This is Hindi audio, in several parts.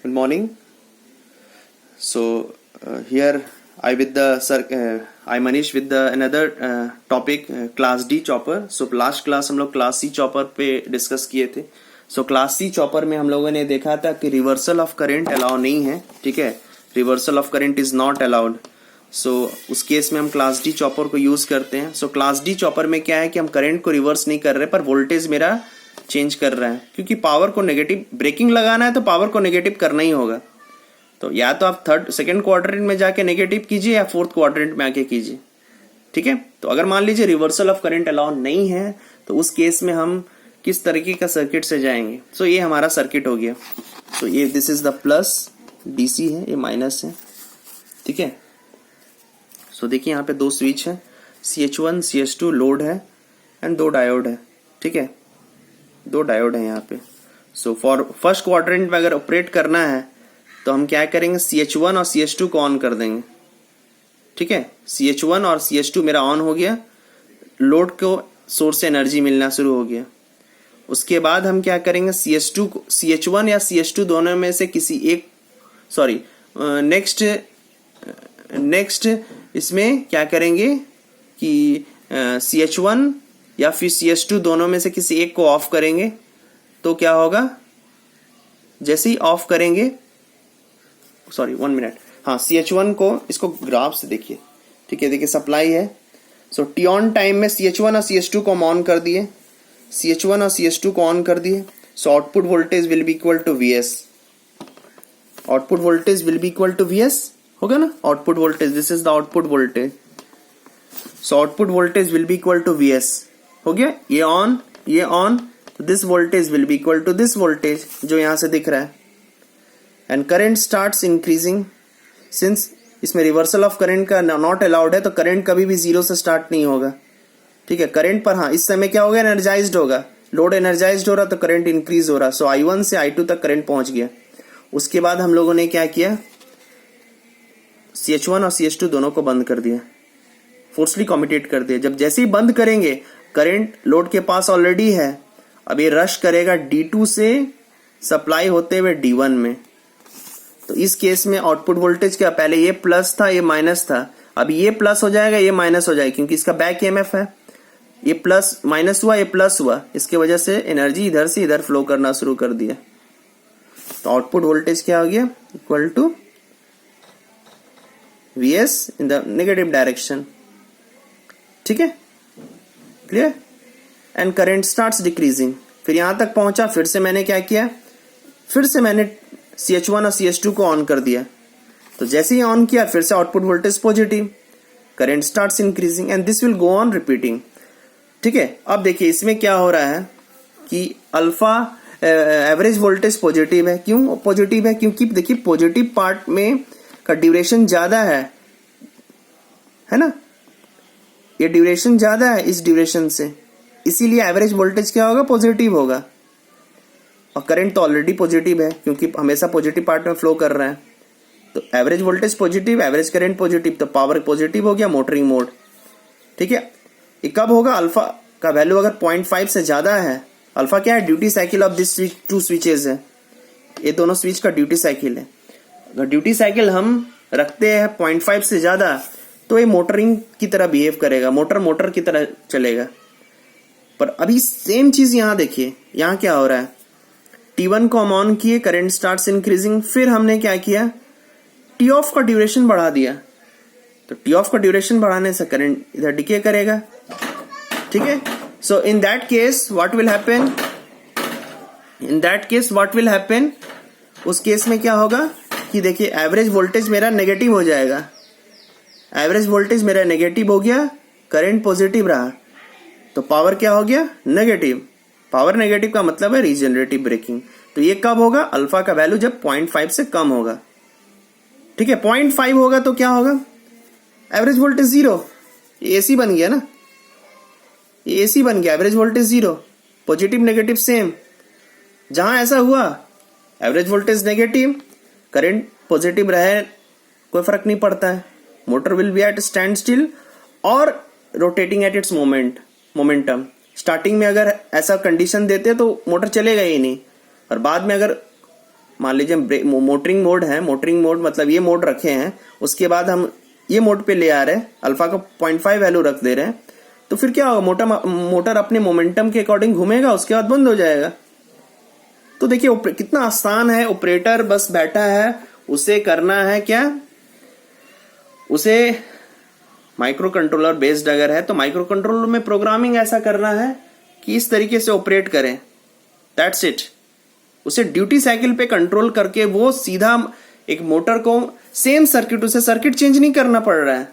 Good morning. So here I with the I Manish with the another topic class D chopper. So last class हम लोग class C chopper पे डिस्कस किए थे. So class C chopper में हम लोगों ने देखा था कि रिवर्सल ऑफ करंट अलाउ नहीं है. ठीक है, reversal of current is not allowed. So उस केस में हम क्लास डी चॉपर को यूज करते हैं. सो क्लास डी चॉपर में क्या है कि हम करंट को रिवर्स नहीं कर रहे पर वोल्टेज मेरा चेंज कर रहा है, क्योंकि पावर को नेगेटिव ब्रेकिंग लगाना है तो पावर को नेगेटिव करना ही होगा. तो या तो आप सेकंड क्वाड्रेंट में जाके नेगेटिव कीजिए या फोर्थ क्वाड्रेंट में आके कीजिए. ठीक है, तो अगर मान लीजिए रिवर्सल ऑफ करंट अलाउ नहीं है तो उस केस में हम किस तरीके का सर्किट से जाएंगे. सो ये हमारा सर्किट हो गया. सो ये this is the plus DC है, ये माइनस है. ठीक है, सो देखिए यहाँ पे दो स्विच है, CH1 CH2 लोड है एंड दो डायोड है. ठीक है, दो डायोड है यहाँ पे. सो फॉर फर्स्ट क्वाड्रेंट में अगर ऑपरेट करना है तो हम क्या करेंगे, CH1 और CH2 को ऑन कर देंगे. ठीक है, CH1 और CH2 मेरा ऑन हो गया, लोड को सोर्स से एनर्जी मिलना शुरू हो गया. उसके बाद हम क्या करेंगे, CH1 या CH2 दोनों में से किसी एक नेक्स्ट इसमें क्या करेंगे कि CH1 या फिर CH2 दोनों में से किसी एक को ऑफ करेंगे. तो क्या होगा, जैसे ही ऑफ करेंगे, 1 मिनट, हाँ CH1 को, इसको ग्राफ से देखिए. ठीक है, देखिए सप्लाई है. सो टी ऑन टाइम में CH1 और CH2 को हम ऑन कर दिए, CH1 और CH2 को ऑन कर दिए. So output voltage will be equal to VS. Output voltage will be equal to VS होगा ना. Output voltage, this is the output voltage. So output voltage will be equal to VS हो गया. ये on, this voltage will be equal to this voltage जो यहां से दिख रहा है. And current starts increasing. Since इसमें रिवर्सल ऑफ करंट का नॉट अलाउड है तो करंट कभी भी जीरो से स्टार्ट नहीं होगा. ठीक है, करंट पर हाँ इस समय क्या होगा, एनर्जाइज्ड होगा, लोड एनर्जाइज्ड हो रहा तो करंट इंक्रीज हो रहा. सो I1 से I2 तक करंट पहुंच गया. उसके बाद हम लोगों ने क्या किया, CH1 और CH2 दोनों को बंद कर दिया, फोर्सली कम्यूटेट कर दिया. जब जैसे ही बंद करेंगे, करंट लोड के पास ऑलरेडी है, अब ये रश करेगा D2 से सप्लाई होते हुए D1 में. तो इस केस में आउटपुट वोल्टेज क्या, पहले ये प्लस था ये माइनस था, अब ये प्लस हो जाएगा ये माइनस हो जाएगा, क्योंकि इसका बैक EMF है. ये प्लस माइनस हुआ ये प्लस हुआ, इसके वजह से एनर्जी इधर से इधर फ्लो करना शुरू कर दिया. तो आउटपुट वोल्टेज क्या हो गया, equal to VS in the negative direction. ठीक है, clear. And current starts decreasing. फिर यहां तक पहुंचा, फिर से मैंने क्या किया, फिर से मैंने CH1 और CH2 को ऑन कर दिया. तो जैसे ही ऑन किया फिर से output voltage positive, current starts increasing and this will go on repeating. ठीक है, अब देखिए इसमें क्या हो रहा है कि अल्फा एवरेज वोल्टेज पॉजिटिव है. क्यों पॉजिटिव है, क्योंकि देखिए पॉजिटिव पार्ट में का ड्यूरेशन ज्यादा है ना, ये ड्यूरेशन ज्यादा है इस ड्यूरेशन से, इसीलिए एवरेज वोल्टेज क्या होगा, पॉजिटिव होगा. और करंट तो ऑलरेडी पॉजिटिव है क्योंकि हमेशा पॉजिटिव पार्ट में फ्लो कर रहा है. तो average voltage positive, average current positive, तो पावर पॉजिटिव हो गया, मोटरिंग मोड. ठीक है, ये कब होगा, अल्फा का वैल्यू अगर 0.5 से ज्यादा है. अल्फा क्या है, duty cycle of this two switches है, ये दोनों स्विच का ड्यूटी साइकिल है. अगर ड्यूटी साइकिल हम रखते हैं 0.5 से ज्यादा तो ये मोटरिंग की तरह बिहेव करेगा, मोटर की तरह चलेगा. पर अभी सेम चीज यहां देखिए, यहां क्या हो रहा है, T1 को हम ऑन किए, करंट स्टार्ट्स इंक्रीजिंग. फिर हमने क्या किया, टी ऑफ का ड्यूरेशन बढ़ा दिया. तो टी ऑफ का ड्यूरेशन बढ़ाने से करंट इधर डिके करेगा. ठीक है, so in that case what will happen, उस केस में क्या होगा कि देखिए एवरेज वोल्टेज मेरा नेगेटिव हो जाएगा. एवरेज वोल्टेज मेरा नेगेटिव हो गया, करंट पॉजिटिव रहा, तो पावर क्या हो गया, नेगेटिव. पावर नेगेटिव का मतलब है रीजनरेटिव ब्रेकिंग. तो ये कब होगा, अल्फा का वैल्यू जब 0.5 से कम होगा. ठीक है, 0.5 होगा तो क्या होगा, एवरेज वोल्टेज जीरो. ये AC बन गया ना, ये AC बन गया, average voltage zero, positive negative same. जहां ऐसा हुआ average voltage negative, current positive रहे, कोई फर्क नहीं पड़ता है. Motor will be at standstill और rotating at its momentum. Starting में अगर ऐसा कंडीशन देते तो मोटर चलेगा ही नहीं, और बाद में अगर मान लीजिए हम मोटरिंग मोड है, मोटरिंग मोड मतलब ये मोड रखे हैं, उसके बाद हम ये मोड पे ले आ रहे हैं, अल्फा का 0.5 वैल्यू रख दे रहे हैं, तो फिर क्या होगा, मोटर अपने मोमेंटम के अकॉर्डिंग घूमेगा, उसके बाद बंद हो जाएगा। तो देखिए कितना आसान है, ऑपरेटर बस बैठा है, उसे करना है क्या, उसे माइक्रो कंट्रोलर बेस्ड अगर है तो माइक्रो कंट्रोलर में प्रोग्रामिंग ऐसा करना है कि इस तरीके से ऑपरेट करें, दैट्स इट। उसे ड्यूटी साइकिल पे कंट्रोल करके वो सीधा एक मोटर को सेम सर्किट, उसे सर्किट चेंज नहीं करना पड़ रहा है,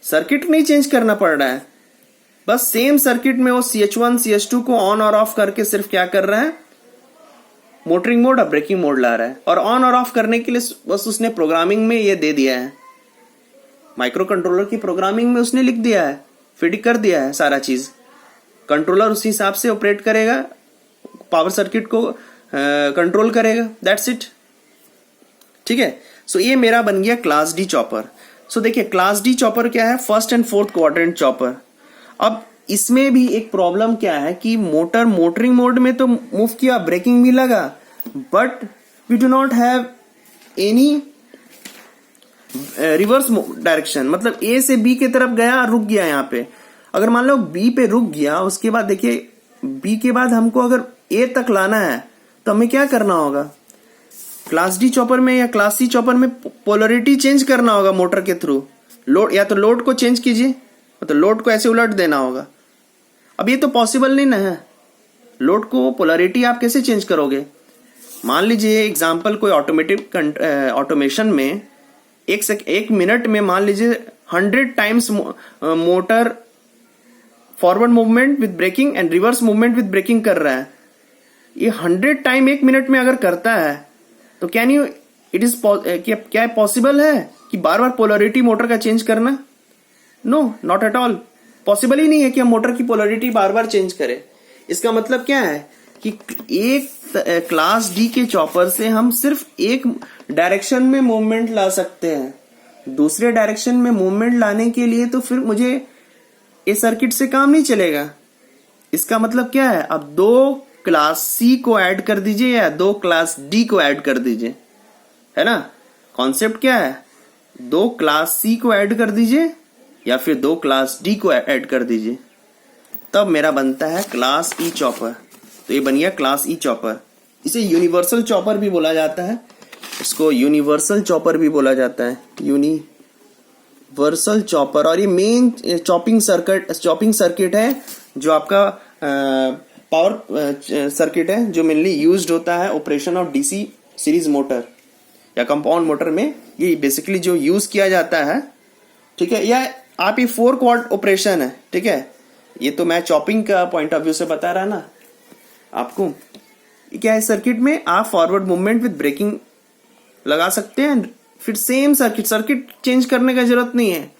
सर्किट नहीं चेंज करना पड़ रहा है, बस सेम सर्किट में वो CH1 CH2 को ऑन और ऑफ करके सिर्फ क्या कर रहा है, मोटरिंग मोड और ब्रेकिंग मोड ला रहा है। और ऑन और ऑफ करने के लिए बस उसने प्रोग्रामिंग में ये दे दिया है, माइक्रो कंट्रोलर की प्रोग्रामिंग में उसने लिख दिया है, फिट कर दिया है सारा चीज, कंट्रोलर उसी हिसाब से ऑपरेट करेगा, पावर सर्किट को कंट्रोल करेगा, दैट्स इट। ठीक है, सो ये मेरा बन गया क्लास डी चॉपर। सो देखिए क्लास डी चॉपर क्या है, first and fourth quadrant chopper. अब इसमें भी एक प्रॉब्लम क्या है कि मोटर मोटरिंग मोड में तो मूव किया, ब्रेकिंग भी लगा, but we do not have any reverse direction, मतलब ए से बी की तरफ गया, रुक गया यहाँ पे। अगर मान लो बी पे रुक गया, उसके बाद देखिए बी के बाद हमको अगर ए तक लाना है तो हमें क्या करना होगा, क्लास डी चॉपर में या क्लास सी चॉपर में पोलरिटी चेंज करना होगा मोटर के थ्रू। लोड या तो लोड को चेंज कीजिए, मतलब लोड को ऐसे उलट देना होगा। अब ये तो पॉसिबल नहीं ना है, लोड को पोलरिटी आप कैसे चेंज करोगे। मान लीजिए एग्जांपल कोई ऑटोमेशन में एक मिनट में मान लीजिए 100 times motor forward movement with braking and reverse movement with braking कर रहा है। ये 100 टाइम एक मिनट में अगर करता है तो कैन यू इट इज क्या पॉसिबल है कि बार बार पोलरिटी मोटर का चेंज करना? No, not at all, possible ही नहीं है कि हम मोटर की पोलरिटी बार बार चेंज करें। इसका मतलब क्या है कि एक क्लास डी के चॉपर से हम सिर्फ एक डायरेक्शन में मूवमेंट ला सकते हैं, दूसरे डायरेक्शन में मूवमेंट लाने के लिए तो फिर मुझे इस सर्किट से काम नहीं चलेगा। इसका मतलब क्या है, अब 2 क्लास सी को ऐड कर दीजिए या 2 क्लास डी को ऐड कर दीजिए, है ना। कॉन्सेप्ट क्या है, 2 क्लास सी को ऐड कर दीजिए या फिर 2 क्लास डी को ऐड कर दीजिए, तब मेरा बनता है क्लास ई चॉपर। तो ये बन गया क्लास ई चॉपर। इसे यूनिवर्सल चॉपर भी बोला जाता है, इसको यूनिवर्सल चॉपर भी बोला जाता है, यूनिवर्सल चॉपर। और ये मेन चॉपिंग सर्किट है जो आपका पावर सर्किट है, जो मेनली यूज्ड होता है operation of DC series motor या कंपाउंड मोटर में। ये बेसिकली जो यूज किया जाता है, ठीक है। या आप ये 4 क्वाड ऑपरेशन है, ठीक है। ये तो मैं चॉपिंग का पॉइंट ऑफ व्यू से बता रहा ना आपको। क्या है, सर्किट में आप फॉरवर्ड मूवमेंट विद ब्रेकिंग लगा सकते हैं, फिर सेम सर्किट चेंज करने का जरूरत नहीं है,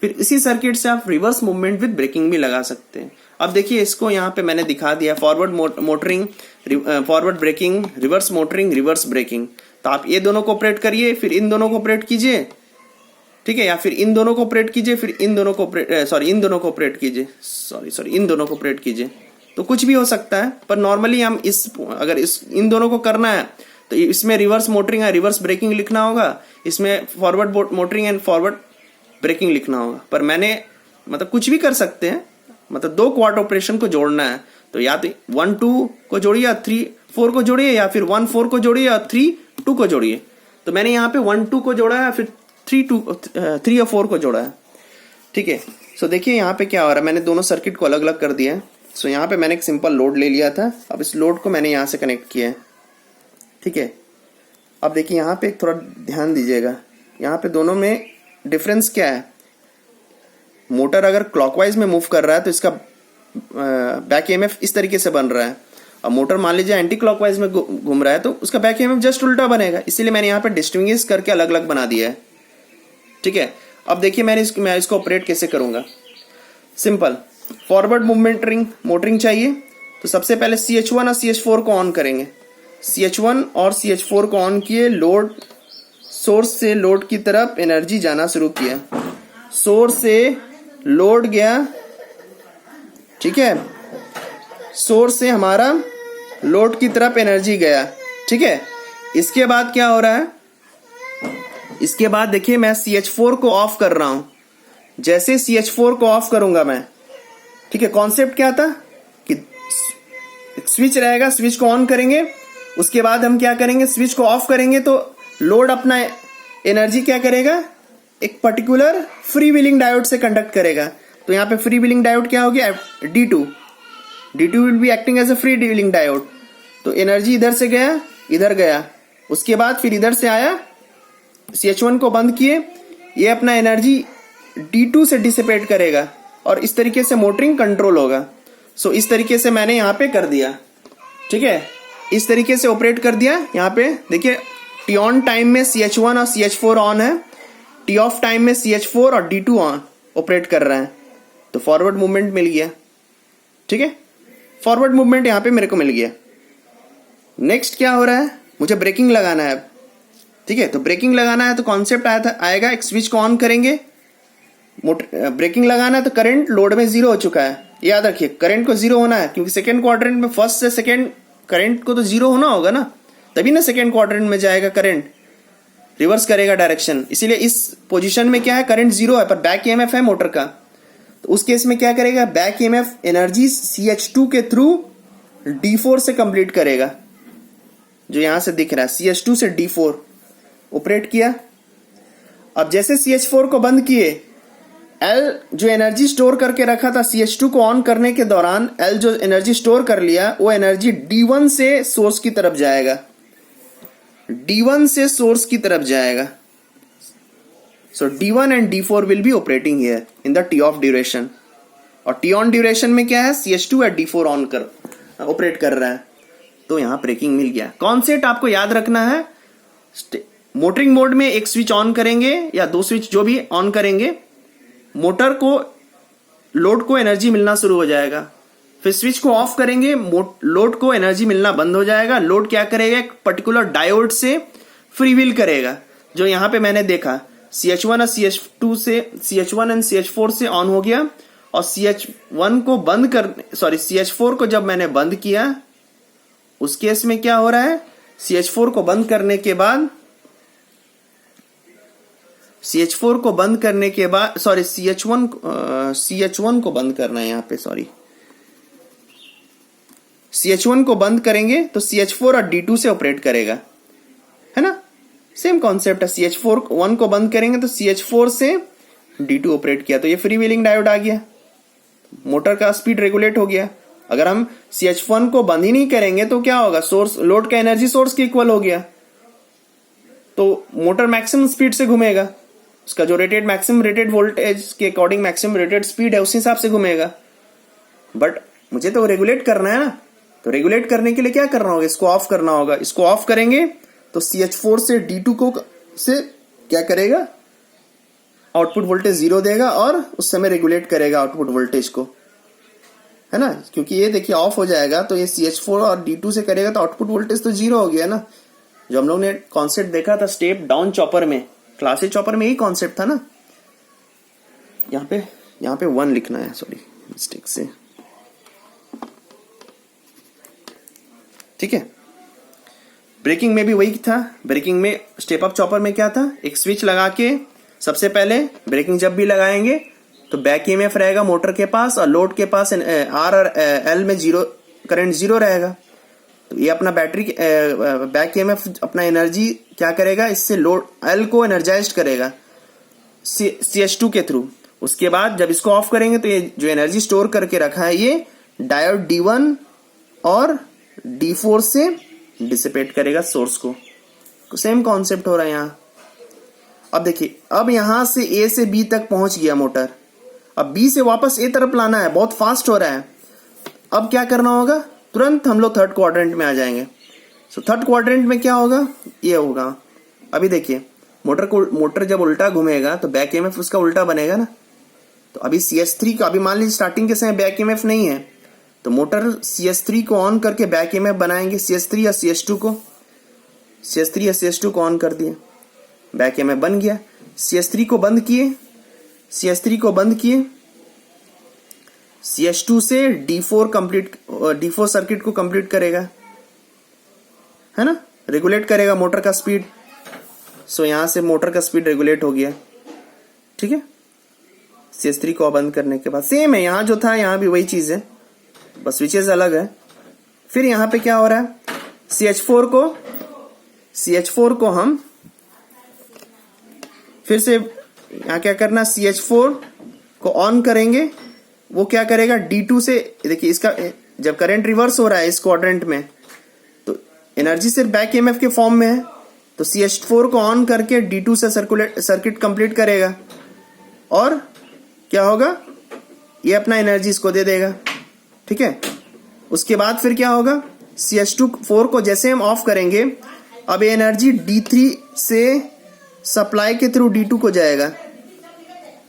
फिर इसी सर्किट से आप रिवर्स मूवमेंट विद ब्रेकिंग भी लगा सकते हैं। अब देखिए इसको यहाँ पे मैंने दिखा दिया, forward motoring, forward braking, reverse motoring, reverse braking. तो आप ये दोनों को ऑपरेट करिए, फिर इन दोनों को ऑपरेट कीजिए, ठीक है, या फिर इन दोनों को ऑपरेट कीजिए, फिर इन दोनों को इन दोनों को ऑपरेट कीजिए, इन दोनों को ऑपरेट कीजिए। तो कुछ भी हो सकता है, पर नॉर्मली हम अगर इन दोनों को करना है तो इसमें रिवर्स मोटरिंग या रिवर्स ब्रेकिंग लिखना होगा, इसमें forward motoring and forward braking लिखना होगा। पर मैंने मतलब कुछ भी कर सकते हैं, मतलब 2 क्वाड ऑपरेशन को जोड़ना है तो या तो 1 2 को जोड़िए या 3 4 को जोड़िए, या फिर 1 4 को जोड़िए या 3 2 को जोड़िए। तो मैंने यहाँ पे 1 2 को जोड़ा है, फिर 3 और 4 को जोड़ा है, ठीक है। सो देखिए यहाँ पे क्या हो रहा है, मैंने दोनों सर्किट को अलग अलग कर दिया है। सो यहाँ पे मैंने एक सिंपल लोड ले लिया था, अब इस लोड को मैंने यहाँ से कनेक्ट किया है, ठीक है। अब देखिए यहाँ पे थोड़ा ध्यान दीजिएगा, यहाँ पे दोनों में डिफरेंस क्या है। मोटर अगर क्लॉकवाइज में मूव कर रहा है तो इसका बैक ईएमएफ इस तरीके से बन रहा है। अब मोटर मान लीजिए एंटी क्लॉकवाइज में घूम रहा है तो उसका बैक ईएमएफ जस्ट उल्टा बनेगा, इसीलिए मैंने यहाँ पे डिस्टिंग्विश करके अलग अलग बना दिया है, ठीक है। अब देखिए मैं इसको ऑपरेट कैसे करूंगा। सिंपल, फॉरवर्ड मोटरिंग चाहिए तो सबसे पहले CH1 और CH4 को ऑन करेंगे। CH1 और CH4 को ऑन किए, लोड सोर्स से लोड की तरफ एनर्जी जाना शुरू किया, सोर्स से लोड गया, ठीक है, सोर्स से हमारा लोड की तरफ एनर्जी गया, ठीक है। इसके बाद क्या हो रहा है, इसके बाद देखिए मैं CH4 को ऑफ कर रहा हूं। जैसे CH4 को ऑफ करूंगा मैं, ठीक है, कॉन्सेप्ट क्या था कि स्विच रहेगा, स्विच को ऑन करेंगे, उसके बाद हम क्या करेंगे, स्विच को ऑफ करेंगे तो लोड अपना एनर्जी क्या करेगा, एक पर्टिकुलर फ्री व्हीलिंग डायोड से कंडक्ट करेगा। तो यहाँ पे फ्री व्हीलिंग डायोड क्या हो गया, D2 will be acting as a free wheeling diode. तो एनर्जी इधर से गया, इधर गया, उसके बाद फिर इधर से आया, CH1 को बंद किए, ये अपना एनर्जी D2 से डिसिपेट करेगा और इस तरीके से मोटरिंग कंट्रोल होगा। सो इस तरीके से मैंने यहाँ पे कर दिया, ठीक है, इस तरीके से ऑपरेट कर दिया। यहाँ पे देखिए टी ऑन टाइम में CH1 और CH4 ऑन है, टी ऑफ टाइम में CH4 और D2 ऑन ऑपरेट कर रहे हैं। तो फॉरवर्ड मूवमेंट मिल गया, ठीक है, फॉरवर्ड मूवमेंट यहाँ पे मेरे को मिल गया। नेक्स्ट क्या हो रहा है, मुझे ब्रेकिंग लगाना है, ठीक है। तो ब्रेकिंग लगाना है तो कॉन्सेप्ट आएगा, एक स्विच को ऑन करेंगे, ब्रेकिंग लगाना है तो करंट लोड में 0 हो चुका है। याद रखिए करंट को 0 होना है, क्योंकि सेकेंड क्वाड्रेंट में फर्स्ट से सेकेंड करंट को तो 0 होना होगा ना, तभी ना सेकेंड क्वाड्रेंट में जाएगा, करंट रिवर्स करेगा डायरेक्शन। इसीलिए इस पोजीशन में क्या है, करंट 0 है पर बैक ईएमएफ है मोटर का। तो उस केस में क्या करेगा, बैक ईएमएफ एनर्जी CH2 के थ्रू D4 से कंप्लीट करेगा, जो यहां से दिख रहा है, CH2 से D4 ऑपरेट किया। अब जैसे CH4 को बंद किए, L जो एनर्जी स्टोर करके रखा था CH2 को ऑन करने के दौरान, L जो एनर्जी स्टोर कर लिया वो एनर्जी D1 से सोर्स की तरफ जाएगा, D1 से सोर्स की तरफ जाएगा। सो D1 and D4 will be operating here in the T of duration. और टी ऑन ड्यूरेशन में क्या है, CH2 या D4 ऑन कर ऑपरेट कर रहा है। तो यहां ब्रेकिंग मिल गया। कॉन्सेप्ट आपको याद रखना है, मोटरिंग मोड में एक स्विच ऑन करेंगे या 2 स्विच जो भी ऑन करेंगे, मोटर को लोड को एनर्जी मिलना शुरू हो जाएगा। फिर स्विच को ऑफ करेंगे, लोड को एनर्जी मिलना बंद हो जाएगा। लोड क्या करेगा, एक पर्टिकुलर डायोड से फ्री व्हील करेगा, जो यहां पे मैंने देखा CH1 और CH2 से, CH1 एंड CH4 से ऑन हो गया। और CH1 को बंद कर, सॉरी CH4 को जब मैंने बंद किया, उस केस में क्या हो रहा है, CH4 को बंद करने के बाद, CH4 को बंद करने के बाद, सॉरी CH1 को बंद करना है यहाँ पे, सॉरी CH1 को बंद करेंगे तो CH4 और D2 से ऑपरेट करेगा, है ना, सेम कॉन्सेप्ट है। CH1 को बंद करेंगे तो CH4 से D2 ऑपरेट किया, तो ये फ्री व्हीलिंग डायोड आ गया, मोटर का स्पीड रेगुलेट हो गया। अगर हम CH1 को बंद ही नहीं करेंगे तो क्या होगा, सोर्स, लोड का एनर्जी सोर्स के इक्वल हो गया, तो मोटर मैक्सिमम स्पीड से घूमेगा, उसका जो रेटेड मैक्सिमम रेटेड वोल्टेज के अकॉर्डिंग मैक्सिमम रेटेड स्पीड है उस हिसाब से घूमेगा। बट मुझे तो रेगुलेट करना है ना, तो रेगुलेट करने के लिए क्या करना होगा, इसको ऑफ करना होगा। इसको ऑफ करेंगे तो CH4 से D2 को से क्या करेगा, आउटपुट वोल्टेज 0 देगा और उस समय रेगुलेट करेगा आउटपुट वोल्टेज को, है ना, क्योंकि ये देखिए ऑफ हो जाएगा तो ये CH4 और D2 से करेगा तो आउटपुट वोल्टेज तो 0 हो गया ना। जो हम लोग ने कॉन्सेप्ट देखा था स्टेप डाउन चॉपर में, क्लासिक चॉपर में यही कॉन्सेप्ट था ना। यहाँ पे 1 लिखना है, सॉरी मिस्टेक से, ठीक है। ब्रेकिंग में भी वही था, ब्रेकिंग में स्टेप अप चॉपर में क्या था, एक स्विच लगा के सबसे पहले ब्रेकिंग जब भी लगाएंगे तो बैक ईएमएफ रहेगा मोटर के पास और लोड के पास R और L में 0 करंट 0 रहेगा। तो ये अपना बैटरी बैक ईएमएफ अपना एनर्जी क्या करेगा, इससे लोड L को एनर्जाइज्ड करेगा CH2 के थ्रू। उसके बाद जब इसको ऑफ करेंगे तो ये जो एनर्जी स्टोर करके रखा है ये डायोड D1 और D4 से डिसिपेट करेगा सोर्स को। सेम कॉन्सेप्ट हो रहा है यहाँ। अब देखिए, अब यहां से A से B तक पहुंच गया मोटर, अब B से वापस A तरफ लाना है, बहुत फास्ट हो रहा है। अब क्या करना होगा, तुरंत हम लोग थर्ड क्वाड्रेंट में आ जाएंगे। सो थर्ड क्वाड्रेंट में क्या होगा, ये होगा। अभी देखिए मोटर जब उल्टा घूमेगा तो बैक ईएमएफ उसका उल्टा बनेगा ना। तो अभी CH3 का, अभी मान लीजिए स्टार्टिंग के समय बैक ईएमएफ नहीं है, तो मोटर CH3 को ऑन करके बैक ईएमएफ बनाएंगे, CH3 या CH2 को ऑन कर दिए, बैक ईएमएफ बन गया। CH3 को बंद किए, CH2 से D4 सर्किट को कंप्लीट करेगा, है ना, रेगुलेट करेगा मोटर का स्पीड। सो यहां से मोटर का स्पीड रेगुलेट हो गया, ठीक है। CS3 को बंद करने के बाद सेम है, यहां जो था यहां भी वही चीज है, बस स्विचेस अलग है। फिर यहां पे क्या हो रहा है, CH4 को हम फिर से यहां क्या करना, CH4 को ऑन करेंगे। वो क्या करेगा, D2 से, देखिए इसका जब करंट रिवर्स हो रहा है इस क्वाड्रेंट में, तो एनर्जी सिर्फ बैक EMF के फॉर्म में है, तो CH4 को ऑन करके D2 से सर्किट कंप्लीट करेगा और क्या होगा, ये अपना एनर्जी इसको दे देगा, ठीक है। उसके बाद फिर क्या होगा, CH4 को जैसे हम ऑफ करेंगे, अब ये एनर्जी D3 से सप्लाई के थ्रू D2 को जाएगा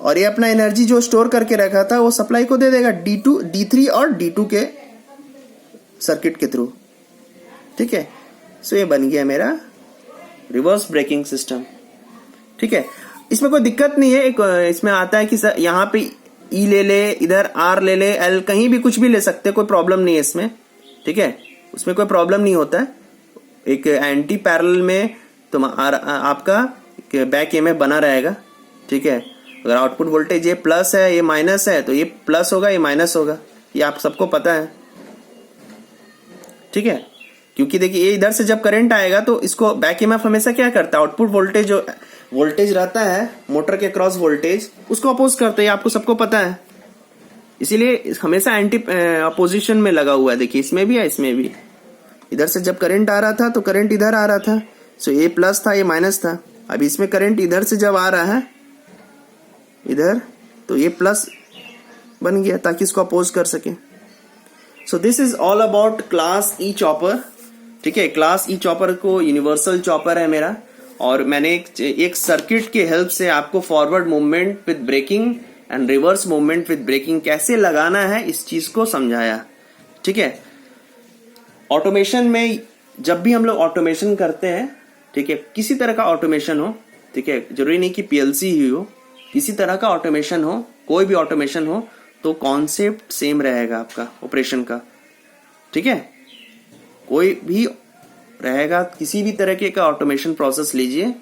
और ये अपना एनर्जी जो स्टोर करके रखा था वो सप्लाई को दे देगा D3 और D2 के सर्किट के थ्रू, ठीक है। सो ये बन गया मेरा रिवर्स ब्रेकिंग सिस्टम, ठीक है। इसमें कोई दिक्कत नहीं है, एक इसमें आता है कि सर यहाँ पे E ले ले, इधर R ले ले, L कहीं भी कुछ भी ले सकते, कोई प्रॉब्लम नहीं है इसमें, ठीक है। उसमें कोई प्रॉब्लम नहीं होता है। एक एंटी पैरेलल में तो आपका बैक EMF बना रहेगा, ठीक है। अगर आउटपुट वोल्टेज ये प्लस है ये माइनस है, तो ये प्लस होगा ये माइनस होगा, ये आप सबको पता है, ठीक है। क्योंकि देखिए ये इधर से जब करंट आएगा तो इसको बैक EMF हमेशा क्या करता है, आउटपुट वोल्टेज जो वोल्टेज रहता है मोटर के क्रॉस वोल्टेज, उसको अपोज करता है, आपको सबको पता है। इसीलिए हमेशा एंटी अपोजिशन में लगा हुआ है। देखिए इसमें भी है, इसमें भी। इधर से जब करंट आ रहा था तो करंट इधर आ रहा था, सो ये प्लस था ये माइनस था। अब इसमें करंट इधर से जब आ रहा है इधर, तो ये प्लस बन गया ताकि इसको अपोज कर सके। So this is all about class E chopper, ठीक है। क्लास ई चॉपर को यूनिवर्सल चॉपर है मेरा, और मैंने एक सर्किट के हेल्प से आपको forward movement with braking and reverse movement with braking कैसे लगाना है इस चीज को समझाया, ठीक है। ऑटोमेशन में जब भी हम लोग ऑटोमेशन करते हैं, ठीक है, किसी तरह का ऑटोमेशन हो, ठीक है, जरूरी नहीं कि PLC ही हो, किसी तरह का ऑटोमेशन हो, कोई भी ऑटोमेशन हो, तो कॉन्सेप्ट सेम रहेगा आपका ऑपरेशन का, ठीक है। कोई भी रहेगा, किसी भी तरह के का ऑटोमेशन प्रोसेस लीजिए,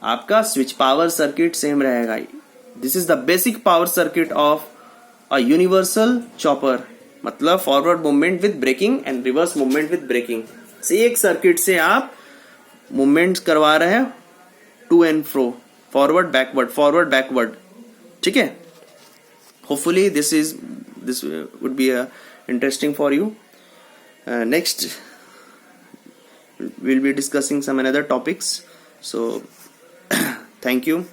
आपका स्विच पावर सर्किट सेम रहेगा। This is the basic power circuit of a universal chopper, मतलब forward movement with braking and reverse movement with braking से एक सर्किट से आप मूवमेंट करवा रहे हैं to and fro, forward backward, ठीक है। Hopefully this would be interesting for you. Next we'll be discussing some another topics, so thank you.